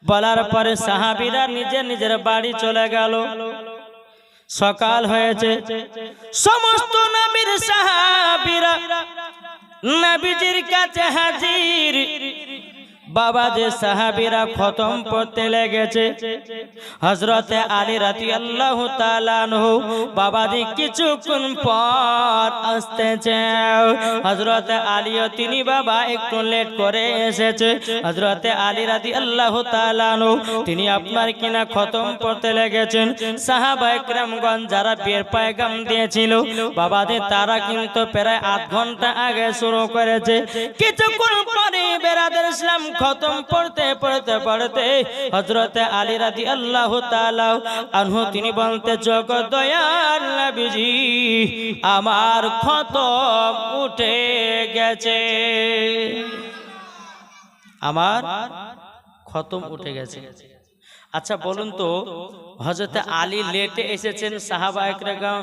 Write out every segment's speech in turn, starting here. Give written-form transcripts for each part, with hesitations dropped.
বলার পরে সাহাবীরা নিজের নিজের বাড়ি চলে গেল। সকাল হয়েছে, সমস্ত নবীর সাহাবীরা নবীজির কাছে হাজির। বাবা যে সাহাবীরা খতম পড়তে লেগেছে, হযরতে আলী রাদিয়াল্লাহু তাআলা আনহু বাবাজি কিছুক্ষণ পর আসতেছে। হযরতে আলীও তিনি বাবা একটু লেট করে এসেছে। হযরতে আলী রাদিয়াল্লাহু তাআলা আনহু তিনি আপনার কিনা খতম পড়তে লেগেছেন। সাহাবায়ে কেরামগণ যারা বিয়ের পয়গাম দিয়েছিল বাবাজি তারা কিন্তু প্রায় আধ ঘন্টা আগে শুরু করেছে। কিছুক্ষণ পরে বেরাদার ইসলাম খতম পড়তে পড়তে পড়তে হযরতে আলী রাদিয়াল্লাহু তাআলা আনহু তিনি বলতে, জগৎ দয়াল নবীজি আমার খতম উঠে গেছে, আমার খতম উঠে গেছে। আচ্ছা বলুন তো, হযরতে আলী লেটে এসেছেন, সাহাবায়ে কেরাম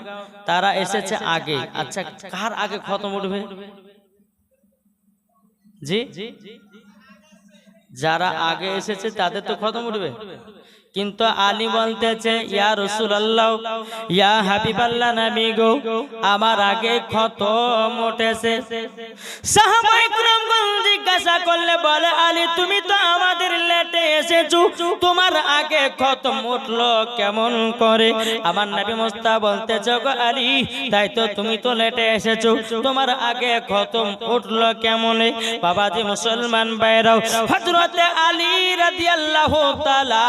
তারা এসেছে আগে। আচ্ছা কার আগে খতম উঠবে? জি, যারা আগে এসেছে তাদের তো খতম উঠবে, কিন্তু আলী বলতেছে ইয়া রাসূলুল্লাহ, ইয়া হাবিবাল্লাহ নবী গো আমার আগে খতম উঠেছে। সাহাবায়ে কেরামগণ জিজ্ঞাসা করলে বলে, আলী তুমি তো আমাদের লেটে এসেছো, তোমার আগে খতম উঠলো কেমন করে? আমার নবী মুস্তাফা বলতেছে, গো আলী তাই তো, তুমি তো লেটে এসেছো, তোমার আগে খতম উঠলো কেমনে? বাবাজি মুসলমান ভাইরাও, হযরতে আলী রাদিয়াল্লাহু তাআলা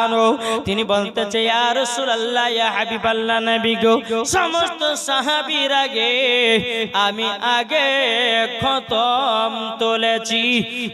আনহু তিনি বলতেছে, ইয়া রাসূলুল্লাহ, ইয়া হাবিবাল্লাহ নবী গো সমস্ত সাহাবীর আগে আমি আগে খতম তুলেছি।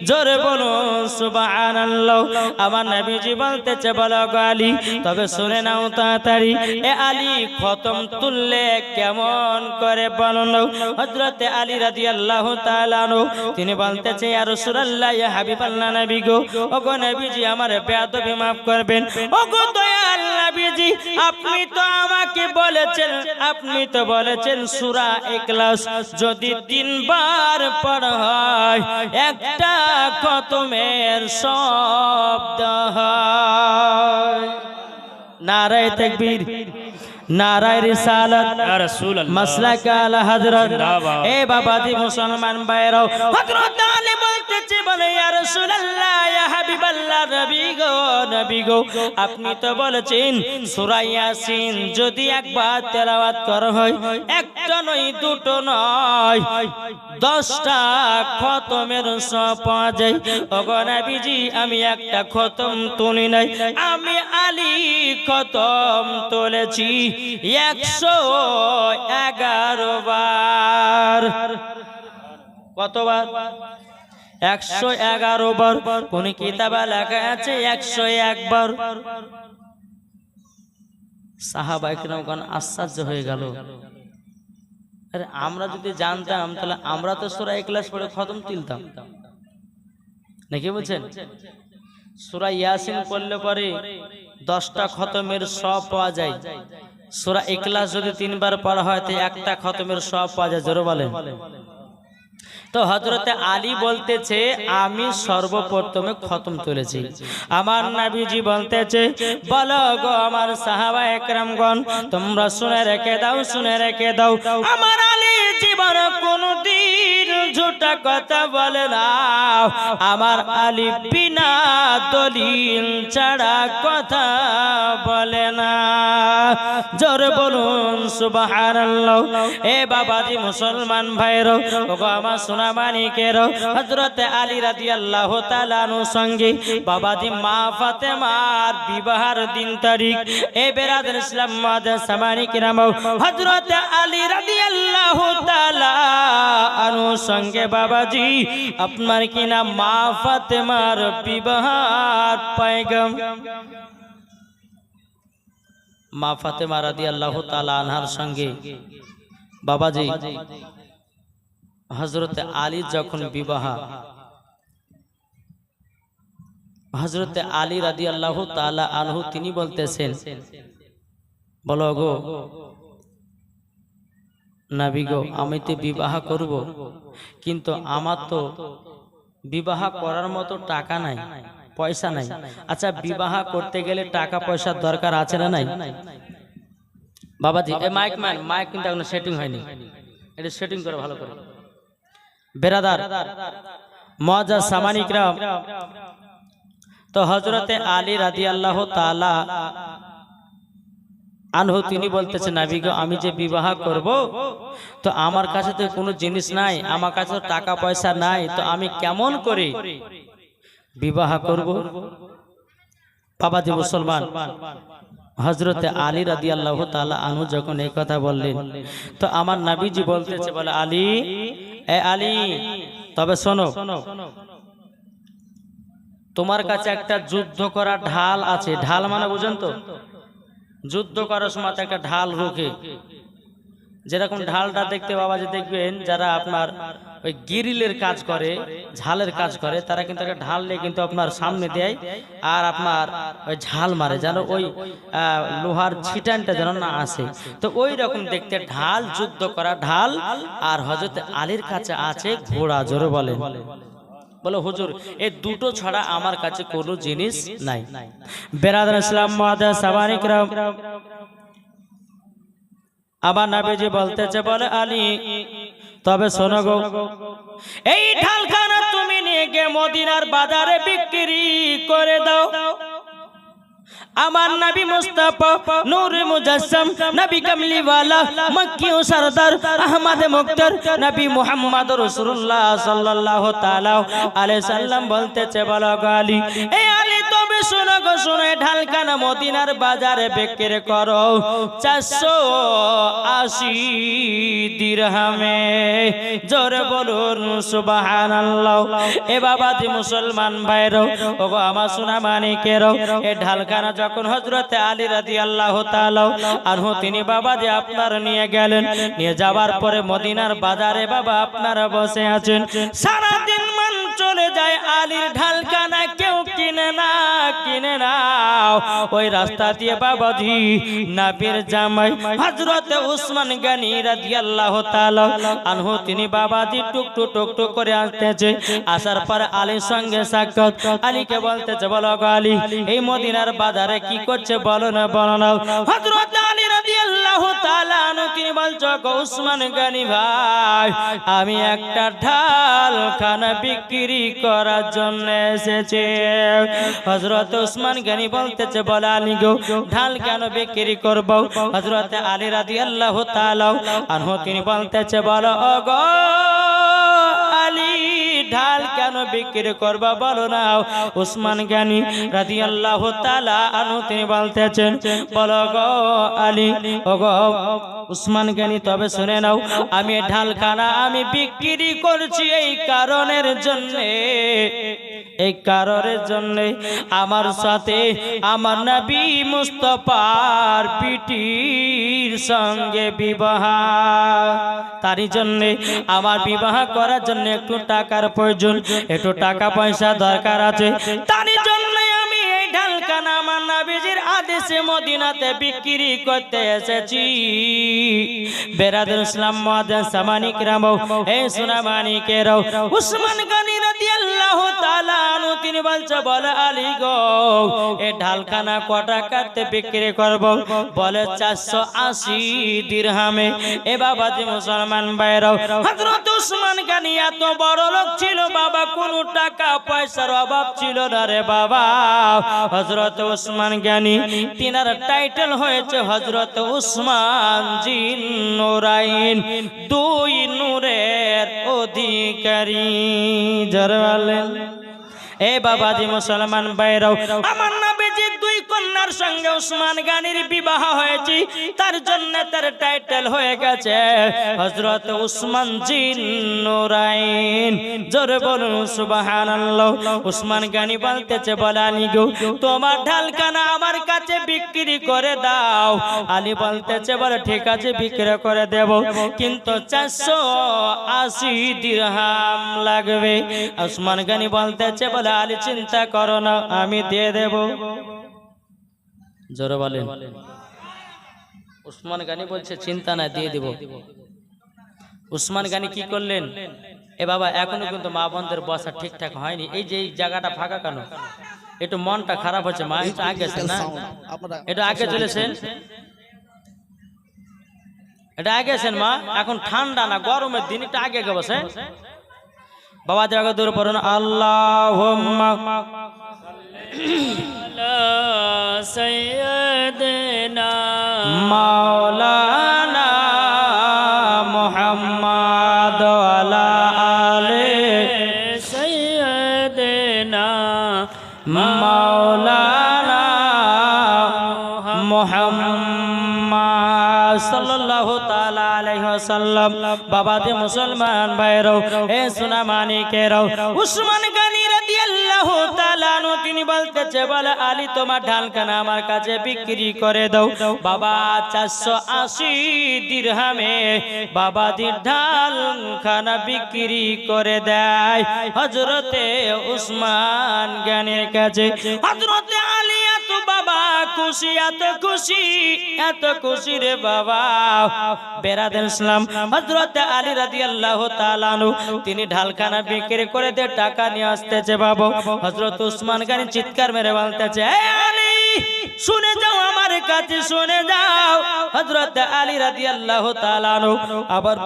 জোরে বলুন সুবহানাল্লাহ। আমার নবীজি বলতেছে, বলো গো আলী, তবে শুনে নাও তাড়াতাড়ি, এ আলী খতম তুললে কেমন করে বলুন। হযরতে আলী রাদিয়াল্লাহু তাআলা আনহু তিনি বলতেছে, ইয়া রাসূলুল্লাহ, ইয়া হাবিবাল্লাহ নবী গো, ওগো নবীজি আমার বেয়াদবি মাফ করবেন। ওগো দয়াল নবীজি আপনি তো আমাকে বলেছেন, আপনি তো বলেছেন সূরা ইখলাস যদি 3 বার পড়া হয় একটা খতমের শব্দ হয়। নারায়ে তাকবীর, নারায়ে রিসালাত, ইয়া রাসূলুল্লাহ, মাসলাক আলা হযরত। এ বাবাজি মুসলমান ভাইরাও, হযরত আলী বলতেছে, বলে ইয়া রাসূলুল্লাহ, ইয়া হাবিবাল্লাহ নবী গো, নবী গো আপনি তো বলেছেন সূরা ইয়াসিন যদি একবার তেলাওয়াত করা হয় একটা নয় দুটো নয় 10টা খতমের সব পাওয়া যায়। ওগো নবীজি আমি একটা খতম তুলি নাই, আমি আলী খতম তুলেছি 111 বার। কতবার? 111 বার। কোন কিতাবে লেখা আছে 101 বার। সাহাবায়ে কেরামগণ আশ্চর্য হয়ে গেল। আরে আমরা যদি জানতাম তাহলে আমরা তো সূরা ইখলাস পড়ে খতম তুলতাম নাকি বলছেন? সূরা ইয়াসিন পড়লে পরে 10টা খতমের সব পাওয়া যায়। সূরা ইখলাস যদি 3 বার পড়া হয় তো একটা খতমের সব পাওয়া যায়। জোরে বলেন। তো হযরতে আলী বলতেছে আমি সর্বপ্রথমে খতম তুলেছি। আমার নবীজি বলতেছে, বলো গো আমার সাহাবায়ে কেরামগণ তোমরা শুনে রেখে দাও, শুনে রেখে দাও, আমার আলী জীবনে কোনদিন ঝুটা কথা বলে না। আমার আলী বিনা দলিল ছাড়া কথা বলে না। জোরে বলুন সুবহানাল্লাহ। এ বাবাজি মুসলমান ভাইরো, ওগো আমার সোনা মানিকেরো, হযরতে আলী রাদিয়াল্লাহু তাআলা আনহু সঙ্গে বাবাজি মা ফাতেমার বিবাহের দিন তারিখ। এ বেরাদার ইসলাম মাদ্রাসা সামানি কিরাম, হযরতে আলী রাদিয়াল্লাহু তাআলা আনহু সঙ্গে বাবাজি আপনার কি নাম মা ফাতেমার বিবাহের পয়গাম। মা ফাতেমা রাদিয়াল্লাহু তাআলা আনহার সঙ্গে বাবাজি হযরতে আলী যখন বিবাহ, হযরতে আলী রাদিয়াল্লাহু তাআলা আনহু তিনি বলতেছেন, বলো গো নবী গো আমি তো বিবাহ করব, কিন্তু আমার তো বিবাহ করার মতো টাকা নাই, পয়সা নাই। আচ্ছা, বিবাহ করতে গেলে টাকা পয়সার দরকার আছে না নাই? বাবাজি এই মাইক কিন্তু এখনো সেটিং হয়নি, এটা সেটিং করে ভালো করে। বেরাদার মুআজ্জাজ সামানী ইকরাম, তো হযরতে আলী রাদিয়াল্লাহু তাআলা আনহু তিনি বলতেছেন, নবী গো, আমি যে বিবাহ করব, তো আমার কাছে তো কোনো জিনিস নাই, আমার কাছে তো টাকা পয়সা নাই, তো আমি কেমন করে বিবাহ করব? বাবাজি মুসলমান, হযরতে আলী রাদিয়াল্লাহু তাআলা আনহু যখন এই কথা বললেন, তো আমার নবীজি বলতেছে, বলে আলী, এ আলী, তবে শোনো, তোমার কাছে একটা যুদ্ধ করা ঢাল আছে। ঢাল মানে বুঝেন তো? যুদ্ধ করার সময় একটা ঢাল রুখে, যেরকম ঢালটা দেখতে বাবাজি দেখবেন যারা আপনার ওই গ্রিলের কাজ করে, ঝালের কাজ করে, তারা কিন্তু একটা ঢাল নিয়ে কিন্তু আপনার সামনে দেয় আর আপনার ওই ঝাল মারে, যেন ওই লোহার ছিটানটা যেন না আসে। তো ওই রকম দেখতে ঢাল, যুদ্ধ করা ঢাল। আর হযরত আলীর কাছে আছে ঘোড়া। জোরে বলে, বলো হুজুর, এই দুটো ছাড়া আমার কাছে কোনো জিনিস নাই। বেরাদার ইসলাম, মুআজ্জাজ সামানী ইকরাম, আমার নবীজি বলতেছে, বলে আলী, তবে শোনো গো, এই ঢালখানা তুমি নিয়ে গিয়ে মদিনার বাজারে বিক্রি করে দাও। আমার নবী মুস্তাফা নূরে মুজাসসাম, নবী কামলিওয়ালা, মক্কি ও সরদার, আহমদ মুক্তার, নবী মুহাম্মদ রাসূলুল্লাহ সাল্লাল্লাহু তাআলা আলাইহি সাল্লাম বলতেছে, বলো গো আলী, এই আলী, তবে শোনো গো, শোনো, ঢালখানা মদিনার বাজারে বিক্রি করো 480 দিরহামে। জোরে বলুন সুবহানাল্লাহ। এ বাবাজি মুসলমান ভাইরো, ওগো আমার সোনা মানিকেরও, এই ঢালখানা যখন হযরতে আলী রাদিয়াল্লাহু তাআলা আনহু তিনি বাবাজি আপনার নিয়ে গেলেন, নিয়ে যাওয়ার পরে মদিনার বাজারে বাবা আপনারা বসে আছেন, সারা দিন মান চলে যায়, আলীর ঢালখানা কেউ কিনে না। ওই রাস্তা দিয়ে বাবাজি নবীর জামাই হযরতে উসমান গনি রাদিয়াল্লাহু তাআলা আনহু তিনি বাবাজি টুক করে আসতেছে। আসার পর আলীর সঙ্গে সাক্ষাৎ। আলীকে বলতেছে, বলো গো আলী, এই মদিনার বাজারে কি করছে বলো না। হযরত আলী রাদিয়াল্লাহু তাআলা আনহু তিনি বলছো, গো উসমান গনি ভাই, আমি একটা ঢালখানা বিক্রি করার জন্য এসেছি। হযরত উসমান গনি বলতেছে, বলে আলী গো, ঢাল কেন বিক্রি করব? হযরত আলী রাদিয়াল্লাহু তাআলা আনহু তিনি বলতেছে, বলো ও গো আলী, ঢাল কেন বিক্রি করবা বলো না। উসমান গনি রাদিয়াল্লাহু তাআলা আনহু তিনি বলতেছেন, বলো গো আলী, ও গো উসমান গনি, তবে শুনে নাও, আমি ঢালখানা আমি বিক্রি করছি এই কারণের জন্য, আমার সাথে আমার নবী মুস্তাফার পিটির সঙ্গে বিবাহ, তারই জন্য আমার বিবাহ করার জন্য একটু টাকার প্রয়োজন, একটু টাকা পয়সা দরকার আছে, তারই জন্য আমি এই ঢালখানা আমার নবীজির আদেশে মদিনাতে বিক্রি করতে এসেছি। বেরাদার ইসলাম, মুআজ্জাজ সামানী ইকরাম, এই সোনা মানিকেরাও, উসমান গনি রাদিয়াল্লাহু তাআলা আনহু তিনি বলছে, বলে আলী গো, এই ঢালখানা কত টাকাতে বিক্রি করব? বলে 480 দিরহামে। এ বাবাজি মুসলমান ভাইরাও, হযরত উসমান গনি এত বড় লোক ছিল বাবা, কোনো টাকা পয়সার অভাব ছিল না রে বাবা। হযরত উসমান গনি, তিনার টাইটেল হয়েছে হযরত উসমান জিন নুরাইন, 2 নূরের অধিকারী। যারা বলেন, এ বাবাজি মুসলমান ভাইরাও, আমার নবীজি 2 কন্যার সঙ্গে উসমান গনির বিবাহ হয়েছে, তার জন্য তার টাইটেল হয়ে গেছে হযরত উসমান জিন নুরাইন। জোরে বলুন সুবহানাল্লাহ। উসমান গনি বলতেছে, বলে আলী গো, তোমার ঢালখানা আমার কাছে বিক্রি করে দাও। আলী বলতেছে, বলে ঠিক আছে, বিক্রি করে দেব, কিন্তু 480 দিরহাম লাগবে। উসমান গনি বলতেছে, বলে আলী চিন্তা করো না, আমি দিয়ে দেব। জোরে বলেন। উসমান গনি বলছে, চিন্তা না, দিয়ে দেব। উসমান গনি কি করলেন? এ বাবা, এখনো কিন্তু মা বোনদের বসা ঠিকঠাক হয়নি। এই যে এই জায়গাটা ফাঁকা কেন? একটু মনটা খারাপ হচ্ছে মা, একটু আগে আসেন না, একটু আগে চলেছেন, এটা আগে আসেন মা, এখন ঠান্ডা না গরমের দিন, একটু আগে আগে বসে বাবা। জায়গা দূরে পড়ুন। আল্লাহুম্মা সাইয়্যিদিনা মাওলানা মুহাম্মদ ওয়ালা আলি সাইয়্যিদিনা মাওলানা মুহাম্মদ সাল্লাল্লাহু তাআলা আলাইহি ওয়াসাল্লাম। বাবা যে মুসলমান ভাইরাও, এ সোনা মানিকেরাও, উসমান গনি রাদিয়াল্লাহু তাআলা আনহু তিনি বলতেছে, বলে আলী তোমার ঢালখানা আমার কাছে বিক্রি করে দাও। বাবা 480 দিরহামে বাবা দির ঢালখানা বিক্রি করে দেয় হযরতে উসমান গনির কাছে। হযরতে আলী এত বাবা খুশি, এত খুশি, এত খুশি রে বাবা। বেরাদার ইসলাম, হযরতে আলী রাদিয়াল্লাহু তাআলা আনহু তিনি ঢালখানা বিক্রি করে দিয়ে টাকা নিয়ে আসতেছে বাবা। হযরত উসমান গনি চিৎকার মেরে বলতেছে, এ আলী শুনে যাও, আমার কাছে শুনে যাও। হযরতে আলী রাদিয়াল্লাহু তাআলা আনহু আবার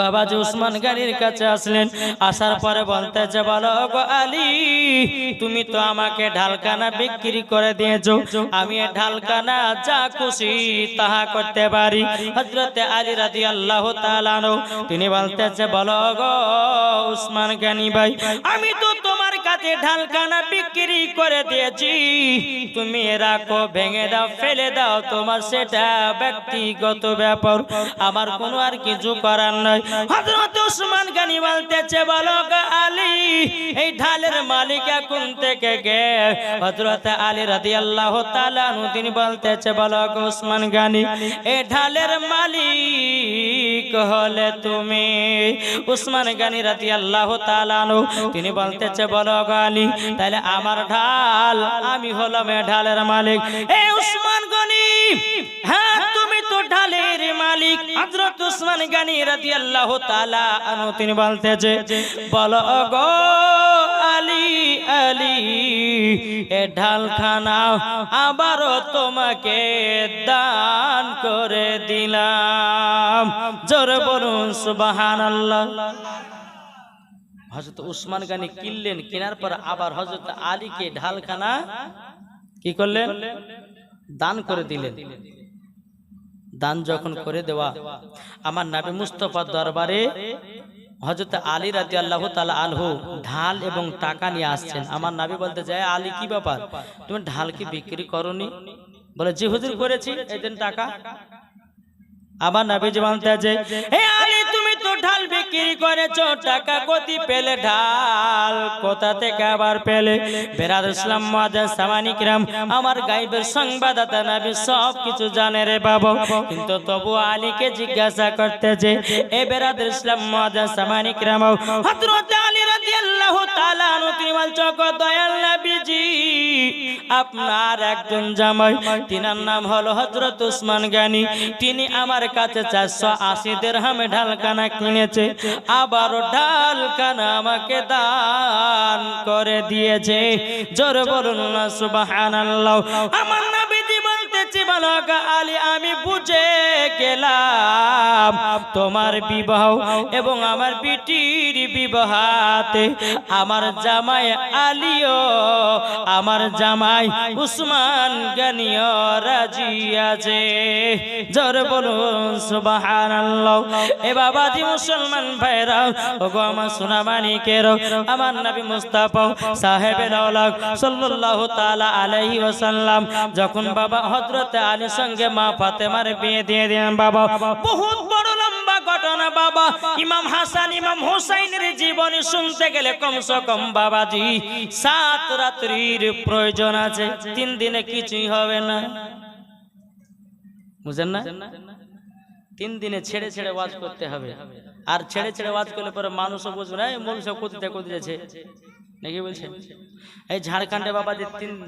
বাবা যে উসমান গনির কাছে আসলেন, আসার পরে বলতেছে, বলো গো আলী তুমি তো আমাকে ঢালখানা বিক্রি করে দিয়েছো, আমি এই ঢালখানা যা খুশি তাহা করতে পারি। হযরতে আলী রাদিয়াল্লাহু তাআলা আনহু তিনি বলতেছে, বলো গো উসমান গনি ভাই, আমি তো তোমার কাছে ঢালখানা বিক্রি করে দিয়েছি, তুমি রাখো, ভেঙে দাও, ফেলে দাও, তোমার সেটা ব্যক্তিগত ব্যাপার, আমার কোনো আর কিছু করার নাই। হযরত উসমান গনি বলতেছে, বলো গো আলী এই ঢালের মালিক এখন থেকে কে? হযরত আলী রাদিয়াল্লাহু তাআলা আনহু তিনি বলতেছে, বলো গো উসমান গনি এই ঢালের মালিক হলে তুমি। উসমান গনি রাদিয়াল্লাহু তাআলা আনহু তিনি বলতেছে, বলো গো আলী তাহলে আমার ঢাল, আমি হলাম এই ঢালের মালিক। এ উসমান গনি, হ্যাঁ তুমি তো ঢালের মালিক। হযরত উসমান গনি রাদিয়াল্লাহু তাআলা আনহু তিনি বলতেছে, বলো গো আলী, আলী এ ঢালখানা আবারও তোমাকে দান করে দিলাম। জোরে বলুন সুবহানাল্লাহ। হযরত উসমান গনি কিনলেন, কেনার পর আবার হযরত আলীকে ঢালখানা কি করলেন? দান করে দিলেন। দান যখন করে দেওয়া, আমার নবী মুস্তাফার দরবারে হযরত আলী রাদিয়াল্লাহু তাআলা আনহু ঢাল এবং টাকা নিয়ে আসছেন। আমার নবী বলতে যায়, আলী কি ব্যাপার, তুমি ঢাল কি বিক্রি করনি? বলে, জি হুজুর করেছি, এই দেন টাকা। আমার নবী বলতে যায়, হে আলী তুমি তো ঢাল বিক্রি করেছো, টাকা কোথি পেলে? ঢাল কোথা থেকে আবার পেলে? বেরাদ ইসলাম মুআজ্জাজ সামানি কিরাম, আমার গায়বের সংবাদদাতা নবী সব কিছু জানে রে বাবা, কিন্তু তবু আলীকে জিজ্ঞাসা করতে যে, এ বেরাদ ইসলাম মুআজ্জাজ সামানি কিরাম, হযরত আলী রাদিয়াল্লাহু তাআলা আনহু তিনি বলছো, দয়াল নবীজি আপনার একজন জামাই, তিনার নাম হলো হযরত উসমান গনি, তিনি আমার কাছে 480 দিরহামে ঢালখানা কিনেছে, আবারও ঢালখানা আমাকে দান করে দিয়েছে। জোরে বলুন না সুবহানাল্লাহ। আমার নবীজি বলতেছে, বলো গো আলী আমি বুঝে গেলাম তোমার বিবাহ এবং আমার বিটির বিবাহতে আমার জামাই আলীও, আমার জামাই উসমান গনিও রাজি আছে। জোরে বলুন সুবহানাল্লাহ। এ বাবাজি মুসলমান ভাইরা, ওগো আমার সোনা মানিকের, আমার নবী মুস্তাফা সাহেবের আওলাদ সাল্লাল্লাহু তাআলা আলাইহি ওয়াসাল্লাম যখন বাবা হযরত আলীর সঙ্গে মা ফাতেমার বিয়ে দিয়ে দিলেন বাবা, বহুত বড় লম্বা ঘটনা বাবা। ইমাম হাসান ইমাম হুসাইনের জীবনী শুনতে গেলে কমসে কম বাবাজি 7 রাত্রির প্রয়োজন আছে, 3 দিনে কিছুই হবে না, বুঝেন না? 3 দিনে ছেড়ে ছেড়ে ওয়াজ করতে হবে, আর ছেড়ে ছেড়ে ওয়াজ করলে পরে মানুষও বুঝবে না, এই মূল সব কোথায় যাচ্ছে নাকি বলছেন। এই ঝাড়খণ্ডে বাবা যে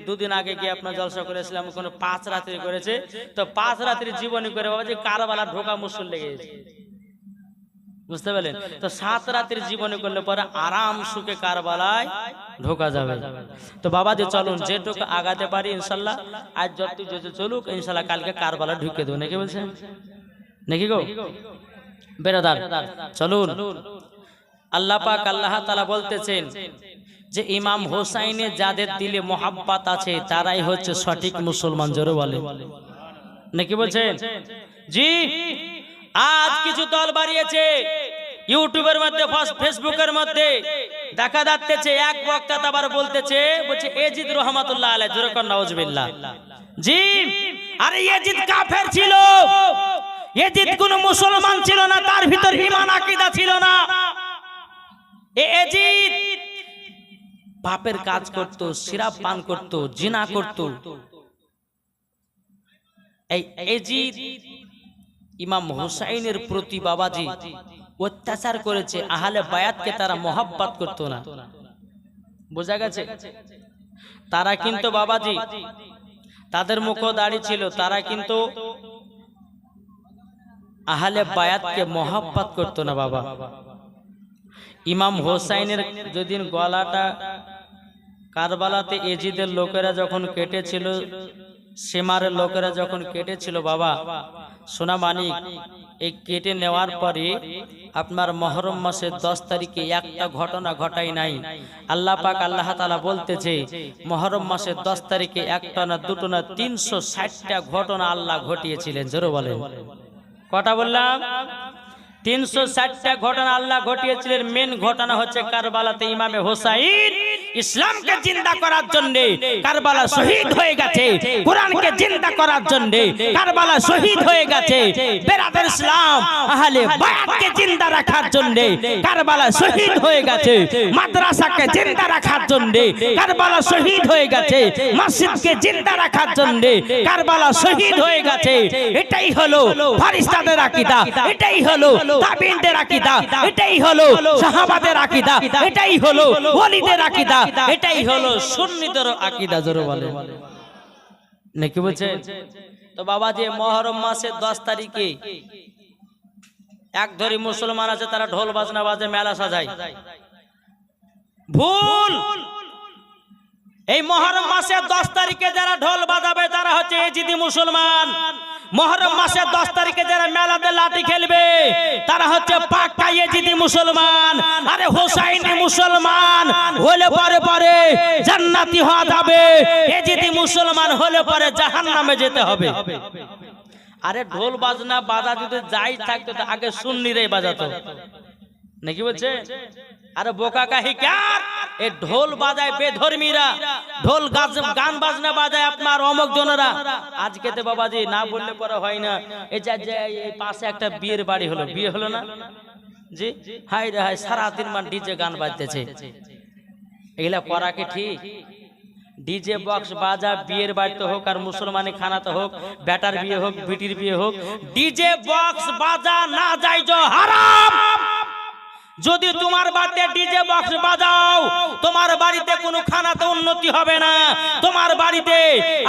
2 দিন আগে গিয়ে আপনার জলসা করেছিলাম, কোনো 5 রাত্রি করেছে, তো 5 রাত্রি জীবনী করে বাবা যে কারবালা ঢোকা মুশকিল লেগে গেছে। বুঝতে পারলেন? তো 7 রাতের জীবনে করলে পরে আরাম সুখে কারবালায় ঢোকা যাবে। তো বাবাজি চলুন যেটুকু আগাতে পারি ইনশাল্লাহ, আজ যত চলুক ইনশাল্লাহ কালকে কারবালা ঢুকে দেবো, নাকি বলছেন? নাকি গো বেরাদার? চলুন। আল্লাহ পাক আল্লাহ তাআলা বলতেছেন যে ইমাম হোসাইনের যাদের দিলে মোহাব্বত আছে তারাই হচ্ছে সঠিক মুসলমান। জোরে বলে নাকি বলছেন? জি। আজ কিছু দল বাড়িয়েছে ইউটিউবের মধ্যে, ফেসবুকের মধ্যে দেখা যাচ্ছে এক বক্তা আবার বলতেছে, বলছে এজিদ রহমাতুল্লাহ আলাইহি, জোরে কোন নাউজুবিল্লাহ। জি। আরে এজিদ কাফের ছিল, এজিদ কোন মুসলমান ছিল না, তার ভিতর ঈমান আকীদা ছিল না। এজিদ পাপের কাজ করত, শরাব পান করত, জিনা করত। এই এজিদ ইমাম হুসাইনের প্রতি বাবাজি অত্যাচার করেছে, আহলে বায়াতকে তারা মোহাব্বত করত না। বোঝা গেছে? তারা কিন্তু বাবাজি তাদের মুখ দাড়ি ছিল, তারা কিন্তু আহলে বায়াতকে মোহাব্বত করত না বাবা। ইমাম হোসাইনের যেদিন গলাটা কারবালাতে এজিদের লোকেরা যখন কেটেছিল, সেমারের লোকেরা যখন কেটেছিল বাবা সোনা মানিক, এই কেটে নেওয়ার পরে আপনার মুহররম মাসের 10 তারিখে একটা ঘটনা ঘটাই নাই। আল্লাহ পাক আল্লাহ তাআলা বলতেছে মুহররম মাসের 10 তারিখে একটা না দুটো না 360টা ঘটনা আল্লাহ ঘটিয়েছিলেন। জোরে বলেন কটা বললাম? 360টা ঘটনা আল্লাহ ঘটিয়েছিলেন। মেন ঘটনা হচ্ছে কারবালাতে ইমামে হোসাইন ইসলামকে জিন্দা করার জন্য কারবালা শহীদ হয়ে গেছে, কোরআনকে জিন্দা করার জন্য কারবালা শহীদ হয়ে গেছে, বেরাদার ইসলাম আহলে বায়াতকে জিন্দা রাখার জন্য কারবালা শহীদ হয়ে গেছে, মাদ্রাসাকে জিন্দা রাখার জন্য কারবালা শহীদ হয়ে গেছে, মসজিদকে জিন্দা রাখার জন্য কারবালা শহীদ হয়ে গেছে। এটাই হলো ফেরেশতাদের আকীদা, এটাই হলো তাবিঈনদের আকীদা, এটাই হলো সাহাবাদের আকীদা, এটাই হলো ওলিদের আকীদা, এটাই হলো সুন্নিদের আকীদা। জোরে বলে নাকি বলছেন? তো বাবা যে মুহররম মাসের 10 তারিখে এক ধরি মুসলমান আছে, তারা ঢোল বাজনা বাজে, মেলা সাজায়। ভুল। এই মুহররম মাসের 10 তারিখে যারা ঢোল বাজাবে তারা হচ্ছে এজিদি মুসলমান। মুহররম মাসের 10 তারিখে যারা মেলাতে লাঠি খেলবে তারা হচ্ছে পাক্কা এজিদি মুসলমান। আরে হোসাইনি মুসলমান হলে পরে পরে জান্নাতি হওয়া যাবে, এজিদি মুসলমান হলে পরে জাহান্নামে যেতে হবে। আরে ঢোল বাজনা বাজা যদি যাই থাকতো তো আগে সুন্নিরাই বাজাতো, নাকি বলছে? আরে বোকা কাহি কার, এই ঢোল বাজায় বেধর্মীরা, ঢোল গান বাজনা বাজায় আপনার অমক জনেরা। আজকে তো বাবাজি না বললে পরে হয় না। এই যে এই পাশে একটা বিয়ের বাড়ি হলো, বিয়ে হলো না জি? হাই রে হাই, সারাদিন মান ডিজে গান বাজতেছে। এগুলা করা কি ঠিক? ডিজে বক্স বাজা বিয়ের বাড়িতে হোক আর মুসলমানি খানাতে হোক, বেটার বিয়ে হোক বিটির বিয়ে হোক, ডিজে বক্স বাজা না যায় যে হারাম। যদি তোমার বাড়িতে ডিজে বক্স বাজাও তোমার বাড়িতে কোনো খানাতে উন্নতি হবে না, তোমার বাড়িতে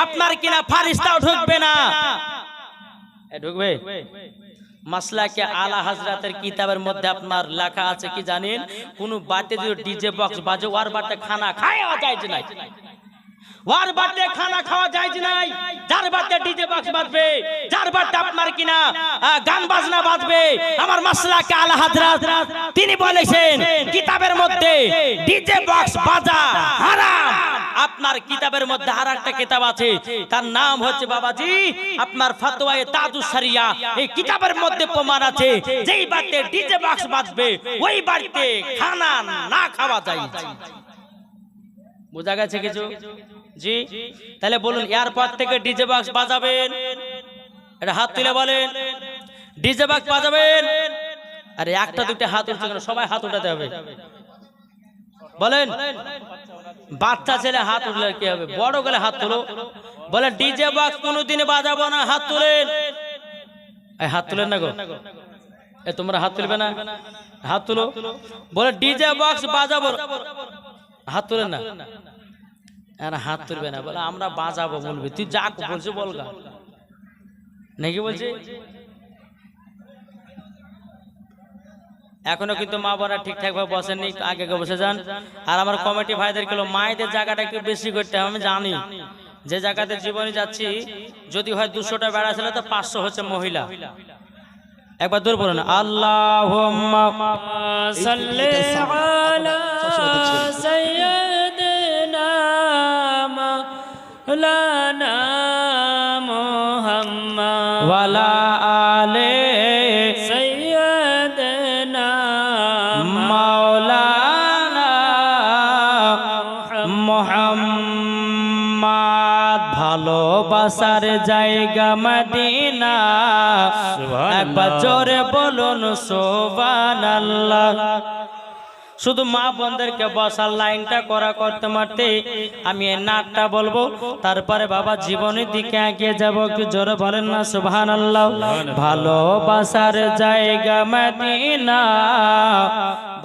আপনার কিনা ফারিস্তাও ঢুকবে না। ঢুকবে? মাসলাকে আলা হযরতের কিতাবের মধ্যে আপনার লেখা আছে কি জানেন? কোন বাড়িতে যদি ডিজে বক্স বাজে ওর বাড়িতে খানা খাওয়া যায় না, ওর বাড়িতে খানা খাওয়া যায় নাই। যার বাড়িতে ডিজে বক্স বাজবে, যার বাড়িতে আপনার কিনা গান বাজনা বাজবে, আমার মাসলাকে আলা হযরত তিনি বলেছেন কিতাবের মধ্যে ডিজে বক্স বাজা হারাম। আপনার কিতাবের মধ্যে আরেকটা কিতাব আছে, তার নাম হচ্ছে বাবাজি আপনার ফতোয়ায়ে তাজুস শরিয়া। এই কিতাবের মধ্যে প্রমাণ আছে যেই বাড়িতে ডিজে বক্স বাজবে ওই বাড়িতে খানা না খাওয়া যায়। বোঝা গেছে কিছু? জি। তাহলে বলুন এরপর থেকে ডিজে বক্স বাজাবেন, এটা হাত তুলে বলেন ডিজে বক্স বাজাবেন। আরে একটা দুটো হাত উঠছে কেন? সবাই হাত উঠাতে হবে বলেন। বাচ্চা ছেলে হাত উঠলে কি হবে? বড় গেলে হাত তুলো। বলেন ডিজে বক্স কোনোদিন বাজাবো না, হাত তুলেন। এই হাত তুলেন না গো, এ তোমরা হাত তুলবে না? হাত তুলো। বলে ডিজে বক্স বাজাবো, হাত তুলেন না। আর হাত তুলবে না, বলে আমরা বাজাবো। বলবি তুই যা বলছো বলগা, নাকি বলছে? এখনো কিন্তু মা বোনেরা ঠিকঠাক ভাবে বসেননি, আগে বসে যান। আর আমার কমিটি ভাইদের গুলো মায়েদের জায়গাটা একটু বেশি করতে হবে। আমি জানি যে জায়গাতে জীবনে যাচ্ছি যদি হয় 200টা বেড়া ছিল তো 500 হচ্ছে মহিলা। একবার দূর বলুন আল্লাহুম্মা সাল্লি আলা সাইয়্যিদিনা মাওলানা মুহাম্মদ ওয়া আলা আলি সাইয়্যিদিনা মাওলানা মুহাম্মদ। ভালোবাসার জায়গা মদিনা, একবার জোরে বলুন সুবহানাল্লাহ। শুধু মা বোনদেরকে বসার লাইনটা করা করতে মারতে আমি এই নাটটা বলবো, তারপরে বাবা জীবনের দিকে এগিয়ে যাব। একটু জোরে বলেন না সুবহানাল্লাহ। ভালোবাসার জায়গা মদিনা,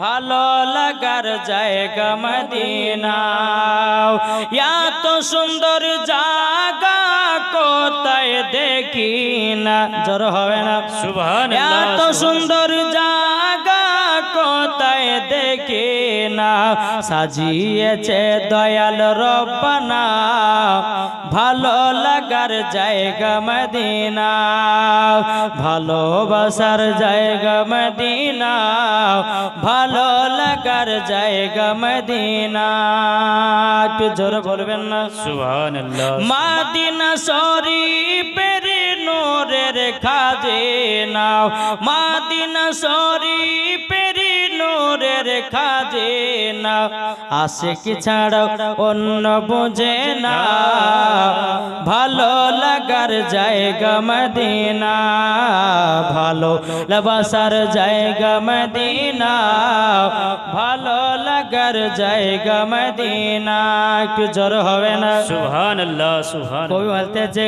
ভালো লাগার জায়গা মদিনা, এত সুন্দর জায়গা কোথায় দেখি না। জোরে হবে না সুবহানাল্লাহ। এত সুন্দর জায়গা কোথায় দেখি না, সাজিয়েছে দয়াল রব্বানা, ভালো লাগার জায়গা মদিনা, ভালোবাসার জায়গা মদিনা, ভালো লাগার জায়গা মদিনা। একটু জোরে বলবেন না সুবহানাল্লাহ। মদিনা শরীফের নূরের খাজিনা, মদিনা শরীফের নূরের খাজিনা, আশিক ছাড়া অন্য বুঝে না, ভালো লাগার জায়গা মদিনা, ভালো লাবাসার জায়গা মদিনা, ভালো লাগার জায়গা মদিনা। একটু জোর হবে না সুবহানাল্লাহ সুবহানাল্লাহ। কবি বলতেছে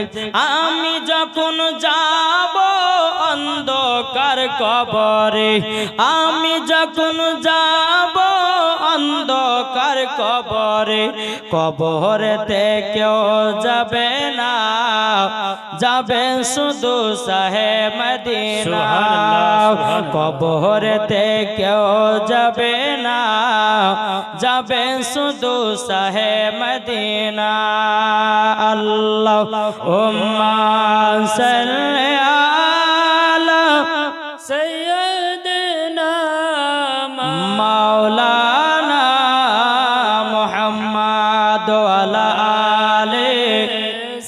আমি যখন যাব অন্ধকার কবরে, আমি যখন যাব অন্ধকার কবরে, কবরেতে কেউ যাবে না, যাবে শুধু শাহে মদিনা, কবরেতে কেউ যাবে না, যাবে শুধু শাহে মদিনা। আল্লাহুম্মা সাল্লি আলা সাইয়্যিদিনা মাওলানা মুহাম্মদ ওয়া আলা আলি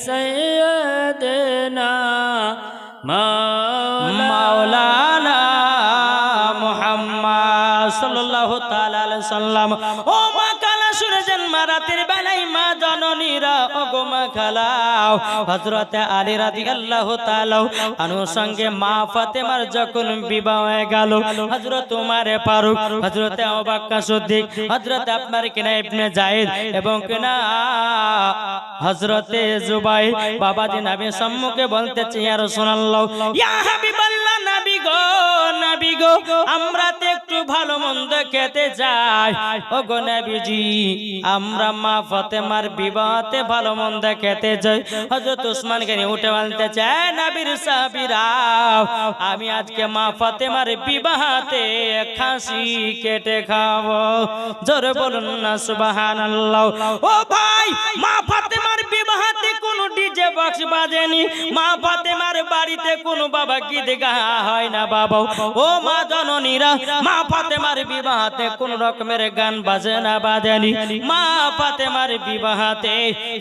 সাইয়্যিদিনা মাওলানা মুহাম্মদ সাল্লাল্লাহু তাআলা আলাইহি সাল্লাম। ও মা কালা শুনে যান, মা রাতের বেলায় মা জননীরা ওগো মা খালাও, হযরত আলী রাদিয়াল্লাহু তাআলা আনহুর সঙ্গে মা ফাতেমার যখন বিবাহ হয়ে গেল, হযরত ওমর ফারুক, হযরত আবু বকর সিদ্দিক, হযরত আপনার কিনা ইবনে যায়েদ এবং কিনা হযরত জুবাইর বাবাজি নবীর সম্মুখে বলতেছে ইয়া রাসূলুল্লাহ, ইয়া হাবিবাল্লাহ, নবী গো, নবী গো, আমরা তো একটু ভালো মন্দ খেতে যাই। ওগো নবীজি, আমরা মা ফাতেমার বিবাহতে ভালো মন্দ খেতে যাই। হযরত ওসমান গনি উঠে বলতে চায় নবীর সাহাবীরা, আমি আজকে মা ফাতেমার বিবাহতে খাসি কেটে খাবো। জোরে বলুন না সুবহানাল্লাহ। ও ভাই, মা ফাতেমার বিবাহতে কোনো ডিজে বক্স বাজেনি, মা ফাতেমার বাড়িতে কোনো বাবা গীত গাওয়া হয় না বাবা। ও মা জননীরা, মা ফাতেমার বিবাহতে কোন রকমের গান বাজে না, বাজেনি। মা ফাতেমার বিবাহতে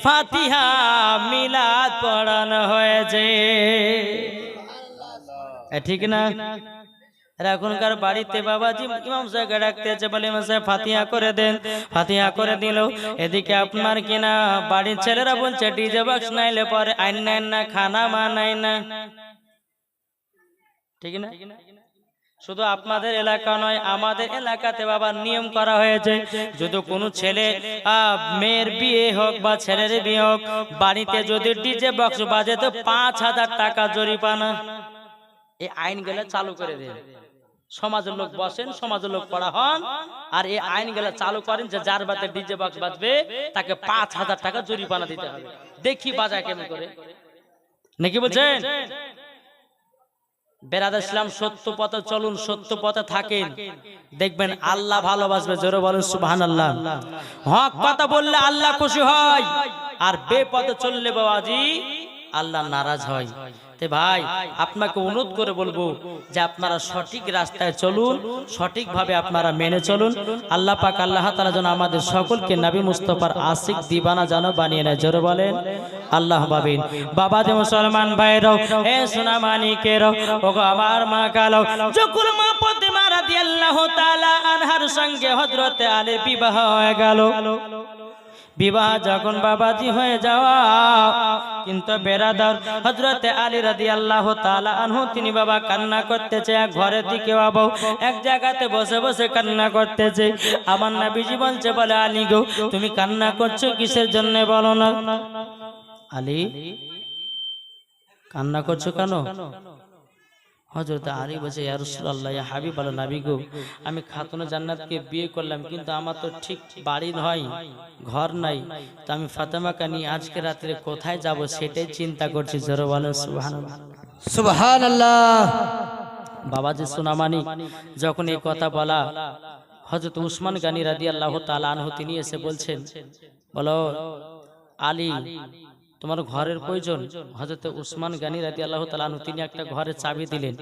ফাতিহা মিলাদ পড়ানো হয়েছে, ঠিক না? এখনকার বাড়িতে বাবাজি ইমাম সাহেবকে ডাকতেছে, বলে ইমাম সাহেব ফাতিহা করে দেন, ফাতিহা করে দিল। এদিকে আপনার কিনা বাড়ির ছেলেরা বলছে ডিজে বক্স নাইলে পরে আইন নাই না, খানা মানাই না, ঠিক না? শুধু আপনাদের এলাকা নয়, আমাদের এলাকাতে বাবা নিয়ম করা হয়েছে, যদি কোনো ছেলে মেয়ের বিয়ে হোক বা ছেলের বিয়ে হোক, বাড়িতে যদি ডিজে বক্স বাজে তো 5000 টাকা জরিমানা। এই আইন গেলে চালু করে দেন। সমাজের লোক বসেন, সমাজের লোক পড়া হন, আর এই আইন গেলে চালু করেন যে যার বাড়িতে ডিজে বক্স বাজবে তাকে 5000 টাকা জরিমানা দিতে হবে। দেখি বাজায় কেমন করে, নাকি বলছেন? বেরাদ ইসলাম সত্য পথে চলুন, সত্য পথে থাকেন, দেখবেন আল্লাহ ভালোবাসবে। জোরে বলেন সুবহানাল্লাহ। হক কথা বললে আল্লাহ খুশি হয়, আর বেপথে চললে বাবাজি আল্লাহ নারাজ হয়। তে ভাই আপনাকে অনুরোধ করে বলবো যে আপনারা সঠিক রাস্তায় চলুন, সঠিকভাবে আপনারা মেনে চলুন। আল্লাহ পাক আল্লাহ তাআলা যেন আমাদের সকলকে নবী মুস্তাফার আশিক দিবানা যেন বানিয়ে নেয়। জোরে বলেন আল্লাহ বাবিন। বাবা যে মুসলমান ভাইরাও, এ সোনা মানিকেরাও, ওগো আমার মা কালো, যখন মা ফাতেমা রাদিয়াল্লাহু তাআলা আনহার সঙ্গে হযরতে আলীর বিবাহ হয়ে গেল, বিবাহ যখন বাবাজি হয়ে যাওয়া, কিন্তু বেরাদার হযরতে আলী রাদিয়াল্লাহু তাআলা আনহু তিনি বাবা কান্না করতেছে এক ঘরের দিকে, বাবা এক জায়গাতে বসে বসে কান্না করতেছে। আমার নবীজি বলছে, বলে আলী গো তুমি কান্না করছো কিসের জন্য বলো না? আলী কান্না করছো কেন? হযরত আলী বলছে, ইয়া রাসূলুল্লাহ, ইয়া হাবিবাল্লাহ, নবী গো আমি খাতুনে জান্নাতকে বিয়ে করলাম, কিন্তু আমার তো ঠিক বাড়ি নয়, ঘর নাই, তো আমি ফাতেমাকে নিয়ে আজকে রাতে কোথায় যাব সেটাই চিন্তা করছি। জোরে বলেন সুবহানাল্লাহ। সুবহানাল্লাহ। বাবাজি সোনামানি যখন এই কথা বলা, হযরত উসমান গনি রাদিয়াল্লাহু তাআলা আনহু তিনি এসে বলছেন, বলো আলী তোমার ঘরের প্রয়োজন? হযরত উসমান গনি রাদিয়াল্লাহু তাআলা আনহু তিনি একটা ঘরের চাবি দিলেন।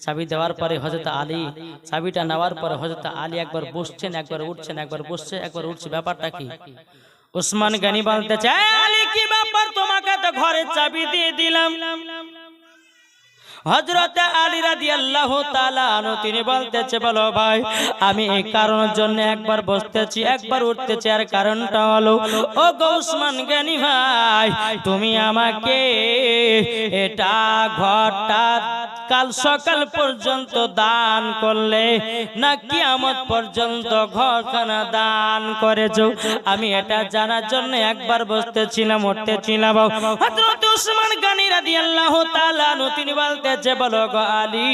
চাবি দেওয়ার পরে হযরত আলী চাবিটা নেওয়ার পরে হযরত আলী একবার বসছেন, একবার উঠছেন, একবার বসছে, একবার উঠছে, ব্যাপারটা কি? উসমান গনি বলতে চায়, আলী কি ব্যাপার, তোমাকে তো ঘরের চাবি দিয়ে দিলাম। হযরত আলী রাদিয়াল্লাহু তাআলা আনহু তিনি বলতেছে, বলো ভাই আমি এই কারণের জন্য একবার বসতেছি একবার উঠতেছি, আর কারণটা হলো ও গো উসমান গনি ভাই, তুমি আমাকে এটা ঘরটা কাল সকাল পর্যন্ত দান করলে না কিয়ামত পর্যন্ত ঘরখানা দান করেছো, আমি এটা জানার জন্য একবার বসতেছিলাম উঠতেছিলাম। হযরত উসমান গনি রাদিয়াল্লাহু তাআলা আনহু তিনি বলতে, বলো গো আলী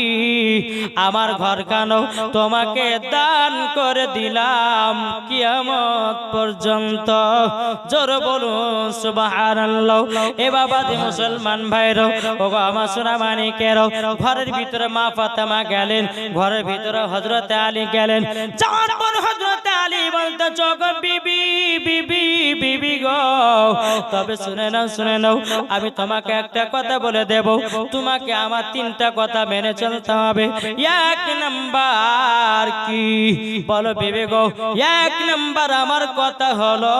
আমার ঘর কেন তোমাকে দান করে দিলাম কিয়ামত পর্যন্ত। জোরে বলুন সুবহানাল্লাহ। এ বাবা যে মুসলমান ভাইরা, ও গো আমার সোনা মানিকেরা, ঘরের ভিতরে মা ফাতেমা গেলেন, ঘরের ভিতরে হযরত আলী গেলেন। যাওয়ার পর হযরত আলী বলতে, গো বিবি বিবি বিবি গো, তবে শুনে নাও শুনে নাও, আমি তোমাকে একটা কথা বলে দেব, তোমাকে আমার তিনটা কথা মেনে চলতে হবে। এক নাম্বার কি বলো বিবি গো? এক নাম্বার আমার কথা হলো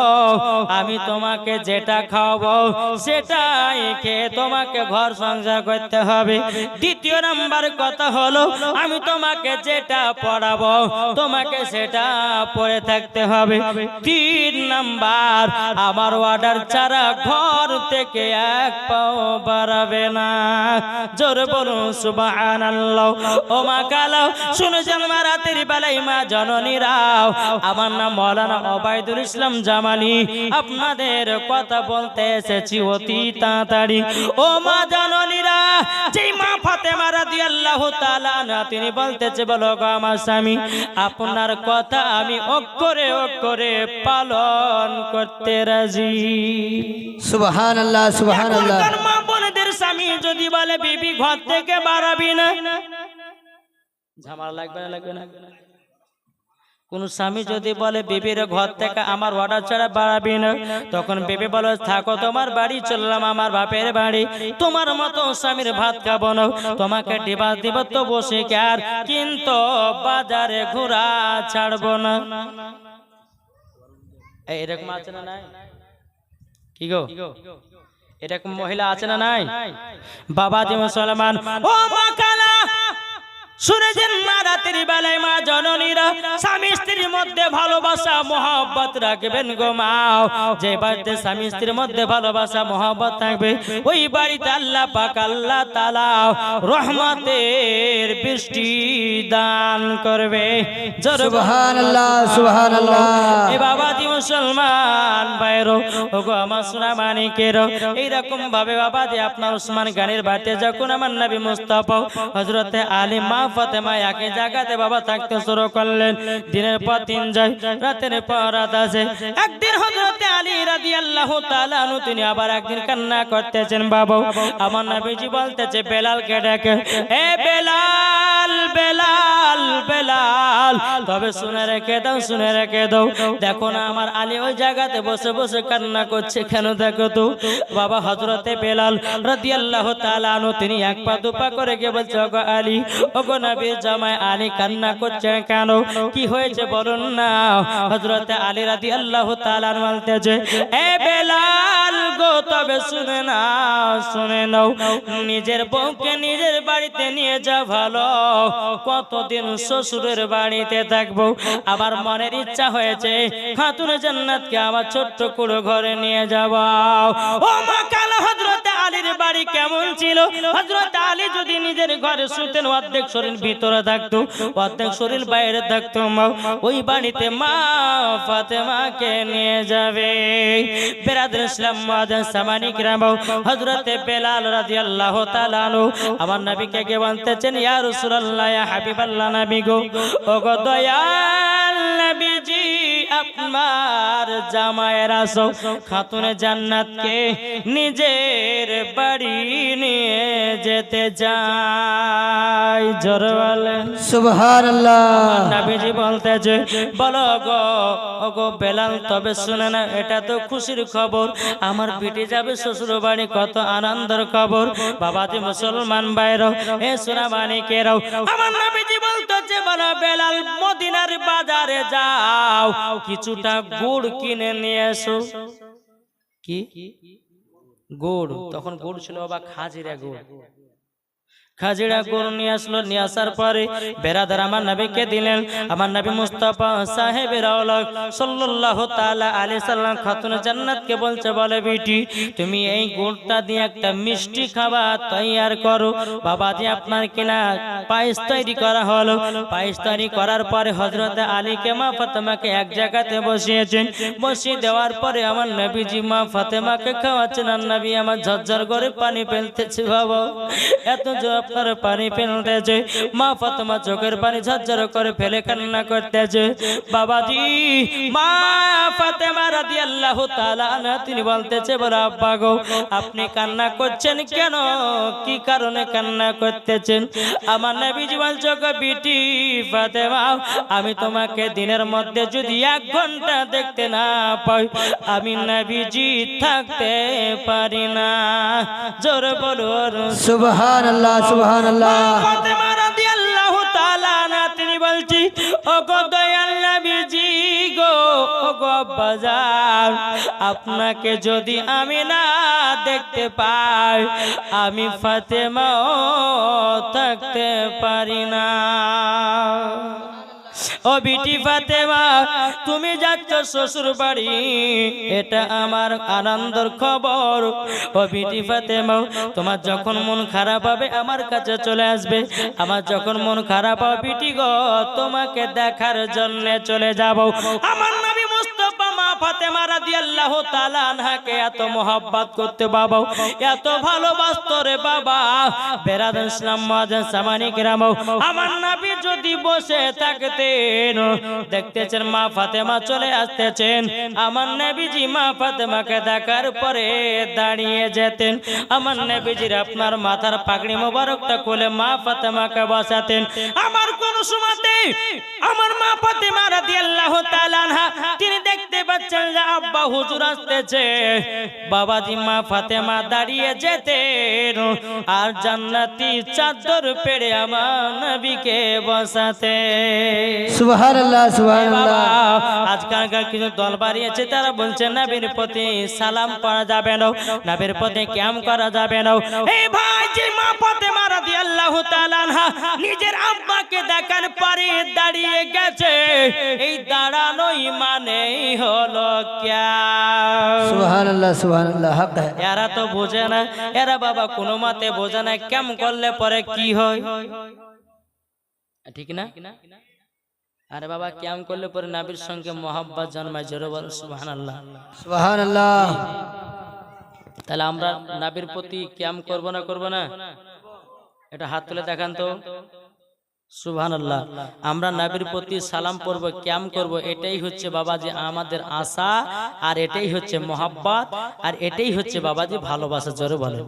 আমি তোমাকে যেটা খাওয়াবো সেটাই খেয়ে তোমাকে ঘর সংসার করতে হবে। দ্বিতীয় নাম্বার কথা হলো আমি তোমাকে যেটা পড়াবো তোমাকে সেটা পড়ে থাকতে হবে। তিন নাম্বার আমার অর্ডার ছাড়া ঘর থেকে এক পাও বাড়াবে না। জোরে বলুন সুবহানাল্লাহ। ও মা কালো শুনেছেন মা রাতের বেলায় মা জননীরাও, আমার নাম মাওলানা ওবায়দুল ইসলাম জামালি, আপনাদের কথা বলতে এসেছি অতি তাড়াতাড়ি। ও মা জননীরা, যেই মা ফাতেমা রাদিয়াল্লাহু তাআলা আনহা তিনি বলতেছে, বলো গো আমার স্বামী আপনার কথা আমি অক্ষরে অক্ষরে পালন করতে রাজি। সুবহানাল্লাহ সুবহানাল্লাহ। মা বোনদের স্বামী যদি বলে বিবি ঘর থেকে বাড়াবি না, ঝামেলা লাগবে না লাগবে না? কোন স্বামী যদি বলে বিবির ঘর থেকে আমার অর্ডার ছাড়া বাড়াবি না, তখন বিবি বলে থাকো তোমার বাড়ি, চললাম আমার বাপের বাড়ি, তোমার মতো স্বামীর ভাত খাবো না, তোমাকে ডিবাস দিব তো বসে কার, কিন্তু বাজারে ঘোরা ছাড়বো না। এরকম আছে না নাই? কি গো এরকম মহিলা আছে না নাই? বাবা যে মুসলমান, ও মা কালা শুনেছেন মা রাতের বেলায় মা জননীরা স্বামী স্ত্রীর মধ্যে ভালোবাসা মহব্বত রাখবেন গো মা। যে বাড়িতে স্বামী স্ত্রীর মধ্যে ভালোবাসা মহব্বত থাকবে ওই বাড়িতে আল্লাহ পাক আল্লাহ তাআলা রহমতের বৃষ্টি দান করবে। সুবহানাল্লাহ সুবহানাল্লাহ। এ বাবাজি মুসলমান ভাইরো, ওগো আমার সোনা মানিকেরো, এইরকম ভাবে বাবাজি আপনার উসমান গানের বাড়িতে যখন আমার নবী মুস্তাফা হযরতে আলী মা ফাতেমা একই জায়গাতে বাবা থাকতে শুরু করলেন। দিনের পর দিন যায়, রাতের পর রাত আসে। একদিন হযরত আলী রাদিয়াল্লাহু তাআলা আনহু তিনি আবার একদিন কান্না করতেছেন। বাবা আমার নবীজি বলতেছে বেলালকে ডেকে, এ বেলাল বেলাল বেলাল, তবে শুনে রেখে দাও, শুনে রেখে দাও, দেখো না আমার আলী ওই জায়গাতে বসে বসে কান্না করছে কেন দেখো তো। বাবা হযরতে বেলাল রাদিয়াল্লাহু তাআলা আনহু তিনি এক পা দুপা করে গিয়ে বলছে, ওগো আলী, ওগো নবীর জামাই আলী কান্না করছে কেন, কি হয়েছে বলুন না। হযরতে আলী রাদিয়াল্লাহু তাআলা আনহু বলতেছে, এ বেলাল গো, তবে শুনে নাও, শুনে নাও, নিজের বউকে নিজের বাড়িতে নিয়ে যা ভালো, কতদিন শ্বশুরের বাড়িতে থাকবো। আবার মনের ইচ্ছা হয়েছে খাতুনে জান্নাতকে আমার ছোট্ট কুড়ো ঘরে নিয়ে যাব। ও মা কাল হযরতে আলীর বাড়ি কেমন ছিল? হযরতে আলী যদি নিজের ঘরে শুতেন, অর্ধেক শরীর ভিতরে থাকতো, অর্ধেক শরীর বাইরে থাকতো। ওই বাড়িতে মা ফাতেমাকে নিয়ে যাবে। বেরাদর ইসলাম মুআজ্জিন সামানি কিরাম, হযরতে বেলাল রাদিয়াল্লাহু তাআলা আনহু আমার নবীকে কে বলতেছেন, ইয়া রাসূলুল্লাহ, ইয়া হাবিবাল্লাহ, নবী গো, ওগো দয়াল নবীজি, আপনার জামায়ের আসো খাতুনে জান্নাতকে নিজের বাড়ি নিয়ে যেতে চাই। জোরে বলেন সুবহানাল্লাহ। নবীজি বলতেছে, বলো গো, ওগো বেলাল, তবে শুনে না, এটা তো খুশির খবর, আমার বিটি যাবে শ্বশুর বাড়ি, কত আনন্দের খবর। বাবাজি মুসলমান ভাইরাও, এ সোনা মানিকেরাও, আমার নবীজি বলতেছে, বলো বেলাল, মদিনার বাজারে যাও, কিছুটা গুড় কিনে নিয়ে এসো। কি গুড়? তখন গুড় ছিল বাবা খাজিরা গুড়। খাজিরা গুড় নিয়ে আসলো। নিয়ে আসার পরে বেরাদার আমার নবীকে দিলেন। আমার নবী মুস্তাফা সাহেবের আওলাদ সাল্লাল্লাহু তাআলা আলাইহি সাল্লাম খাতুনে জান্নাতকে বলছে, বলে বিটি, তুমি এই গুড়টা দিয়ে একটা মিষ্টি খাবার তৈয়ার করো। বাবাজি আপনার কিনা পায়েস তৈরি করা হলো। পায়েস তৈরি করার পরে হযরতে আলীকে মা ফাতেমাকে এক জায়গাতে বসিয়েছেন। বসিয়ে দেওয়ার পরে আমার নবীজি মা ফাতেমাকে খাওয়াচ্ছেন। আর নবী আমার ঝরঝর করে পানি ফেলতেছে। বাবা এত জোর আপনার পানি ফেলতেছে। মা ফাতেমা চোখের পানি ঝরঝর করে ফেলে কান্না করতেছে। বাবাজি মা ফাতেমা রাদিয়াল্লাহু তাআলা আনহা তিনি বলতেছে, বলে আব্বা গো, আপনি কান্না করছেন কেন? কি কারণে কান্না করতেছেন? আমার নবীজি বলছে, গো বিটি ফাতেমা, আমি তোমাকে দিনের মধ্যে যদি 1 ঘন্টা দেখতে না পাই, আমি নবীজি থাকতে পারি না। জোরে বলুন সুবহানাল্লাহ, সুবহানাল্লাহ। ফাতেমা রাদিয়াল্লাহু তাআলা আনহা তিনি বলছি, ওগো দয়াল নবীজি গো, ওগো আব্বাজান, আপনাকে যদি আমি না দেখতে পাই, আমি ফাতেমাও থাকতে পারি না। ও বিটি ফাতেমা, তুমি যাচ্ছ শ্বশুর বাড়ি, এটা আমার আনন্দের খবর। ও বিটি ফাতেমা, তোমার যখন মন খারাপ হবে আমার কাছে চলে আসবে। আমার যখন মন খারাপ হবে বিটি গো, তোমাকে দেখার জন্য চলে যাব। আমার নবী মুস্তাফা মা ফাতেমা রাদিয়াল্লাহু তাআলা আনহাকে এত মোহাব্বত করতে বাবা, এত ভালোবাসতো রে বাবা। বেরাদার ইসলাম মুআজ্জিন সামানি কিরাম, আমার নবী যদি বসে থাকতেন, দেখতেছেন মা ফাতেমা চলে আসতেছেন, আমার নবীজি মা ফাতেমাকে দেখার পরে দাঁড়িয়ে যেতেন। আমার নবীজির আপনার মাথার পাগড়ি মোবারকটা খুলে মা ফাতেমাকে বসাতেন। আমার কোন সময়তে আমার মা ফাতেমা রাদিয়াল্লাহু তাআলা আনহা তিনি দেখতে পাচ্ছেন যে আব্বা হুজুর আসতেছে, বাবাজি মা ফাতেমা দাঁড়িয়ে যেতেন আর জান্নাতি চাদর পেড়ে আমার নবীকে বসাতে। সুবহানাল্লাহ, সুবহানাল্লাহ। আজকালকার কিছু দল বাড়িয়েছে, তারা বলছে নবীর প্রতি সালাম করা যাবে না, নবীর প্রতি ক্যাম করা যাবে না। এই ভাই, যে মা ফাতেমা রাদিয়াল্লাহু তাআলা আনহা নিজের আব্বাকে দেখার পরে দাঁড়িয়ে গেছে, এই দাঁড়ানোই মানেই হলো ক্যাম। সুবহানাল্লাহ, সুবহানাল্লাহ। হক है। এরা তো বোঝে না, এরা বাবা কোনো মতে বোঝে না ক্যাম করলে পরে কি হয়, ঠিক না? আরে বাবা ক্যাম করলে পরে নবীর সঙ্গে মোহাব্বত জন্মায়। জোরে বল সুবহানাল্লাহ, সুবহানাল্লাহ। তাহলে আমরা নবীর প্রতি ক্যাম করব না? এটা হাত তুলে দেখান তো। সুবহানাল্লাহ। আমরা নবীর প্রতি সালাম পড়ব, ক্যাম করব, এটাই হচ্ছে বাবাজি আমাদের আশা, আর এটাই হচ্ছে মোহাব্বত, আর এটাই হচ্ছে বাবাজি ভালোবাসা। জোরে বলে